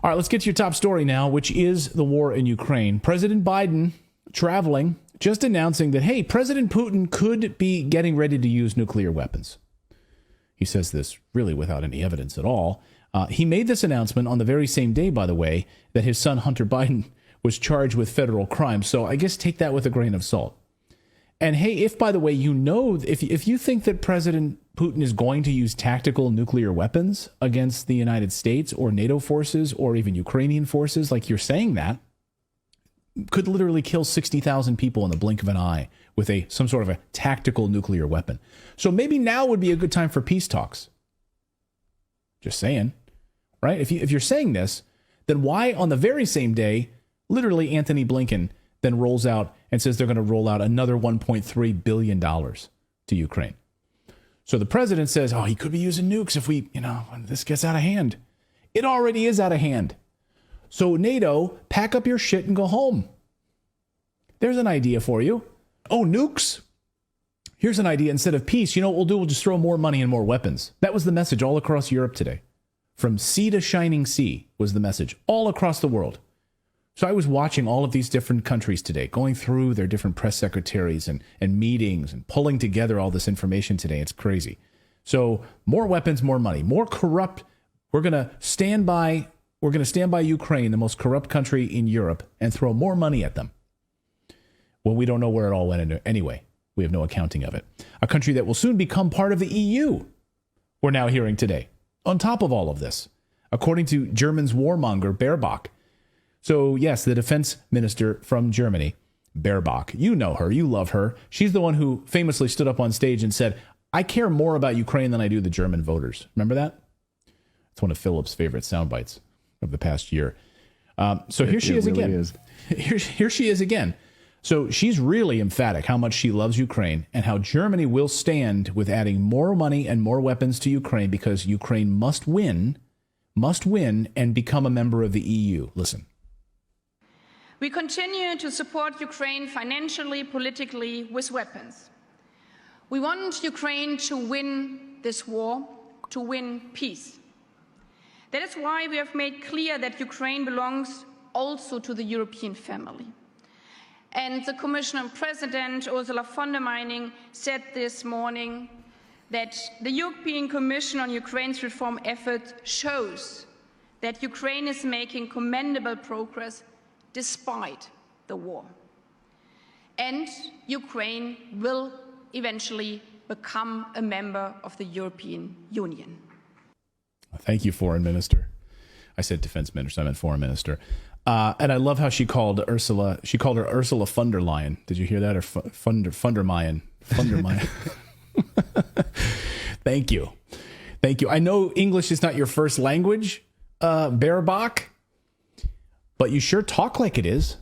All right, let's get to your top story now, which is the war in Ukraine. President Biden traveling, just announcing that, hey, President Putin could be getting ready to use nuclear weapons. He says this really without any evidence at all. He made this announcement on the very same day, by the way, that his son Hunter Biden was charged with federal crimes. So I guess take that with a grain of salt. And hey, if, by the way, you know, if you think that President Putin is going to use tactical nuclear weapons against the United States or NATO forces or even Ukrainian forces, like you're saying that, could literally kill 60,000 people in the blink of an eye with some sort of a tactical nuclear weapon. So maybe now would be a good time for peace talks. Just saying, right? If you're saying this, then why on the very same day, literally Anthony Blinken then rolls out and says they're going to roll out another $1.3 billion to Ukraine. So the president says, oh, he could be using nukes if when this gets out of hand. It already is out of hand. So NATO, pack up your shit and go home. There's an idea for you. Oh, nukes? Here's an idea. Instead of peace, you know what we'll do? We'll just throw more money and more weapons. That was the message all across Europe today. From sea to shining sea was the message all across the world. So I was watching all of these different countries today, going through their different press secretaries and meetings and pulling together all this information today. It's crazy. So more weapons, more money, more corrupt. We're going to stand by Ukraine, the most corrupt country in Europe, and throw more money at them. Well, we don't know where it all went anyway. We have no accounting of it. A country that will soon become part of the EU, we're now hearing today. On top of all of this, according to German's warmonger, Baerbock. So, yes, the defense minister from Germany, Baerbock. You know her. You love her. She's the one who famously stood up on stage and said, I care more about Ukraine than I do the German voters. Remember that? It's one of Philip's favorite sound bites of the past year. So here she is again. Here she is again. So she's really emphatic how much she loves Ukraine and how Germany will stand with adding more money and more weapons to Ukraine because Ukraine must win and become a member of the EU. Listen. We continue to support Ukraine financially, politically, with weapons. We want Ukraine to win this war, to win peace. That is why we have made clear that Ukraine belongs also to the European family. And the Commissioner President, Ursula von der Leyen, said this morning that the European Commission on Ukraine's reform effort shows that Ukraine is making commendable progress despite the war. And Ukraine will eventually become a member of the European Union. Thank you, Foreign Minister. I said Defense Minister, I meant Foreign Minister. And I love how she called her Ursula von der Leyen. Did you hear that? Or von der Leyen? Von der Leyen. Thank you. Thank you. I know English is not your first language, Baerbock, but you sure talk like it is.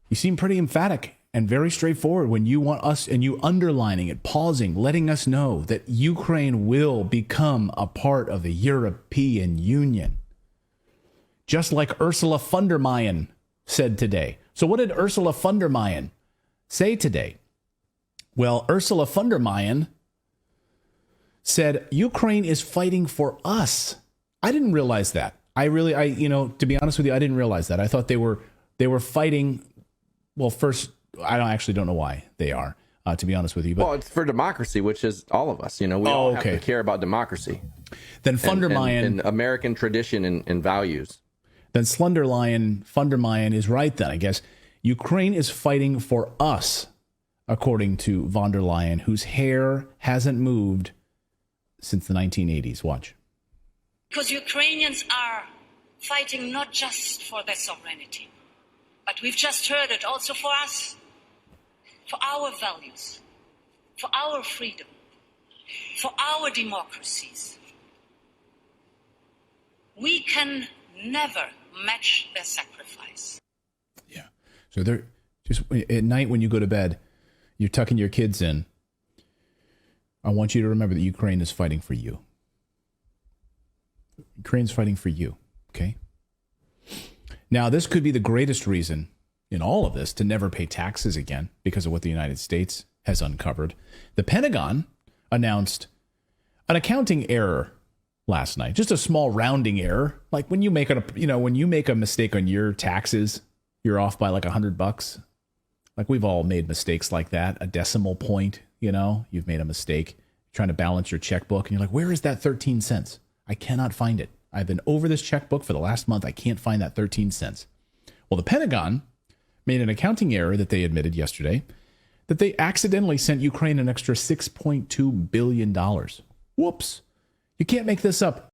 You seem pretty emphatic and very straightforward when you want us, and you underlining it, pausing, letting us know that Ukraine will become a part of the European Union. Just like Ursula von der Leyen said today. So what did Ursula von der Leyen say today? Well, Ursula von der Leyen said Ukraine is fighting for us. I didn't realize that. To be honest with you, I didn't realize that. I thought they were fighting. Well, first, I don't know why they are, to be honest with you. But, well, it's for democracy, which is all of us. We all have to care about democracy. Then von der Leyen and American tradition and values. Then von der Leyen is right then, I guess. Ukraine is fighting for us, according to von der Leyen, whose hair hasn't moved since the 1980s. Watch. Because Ukrainians are fighting not just for their sovereignty, but we've just heard it also for us, for our values, for our freedom, for our democracies. We can never match their sacrifice. Yeah. So they're just at night when you go to bed, you're tucking your kids in. I want you to remember that Ukraine is fighting for you. Ukraine's fighting for you. Okay. Now, this could be the greatest reason in all of this to never pay taxes again because of what the United States has uncovered. The Pentagon announced an accounting error last night. Just a small rounding error. Like when you make a mistake on your taxes, you're off by like $100. Like we've all made mistakes like that. A decimal point, you've made a mistake trying to balance your checkbook and you're like, where is that 13 cents? I cannot find it. I've been over this checkbook for the last month. I can't find that 13 cents. Well, the Pentagon made an accounting error that they admitted yesterday, that they accidentally sent Ukraine an extra $6.2 billion. Whoops. You can't make this up.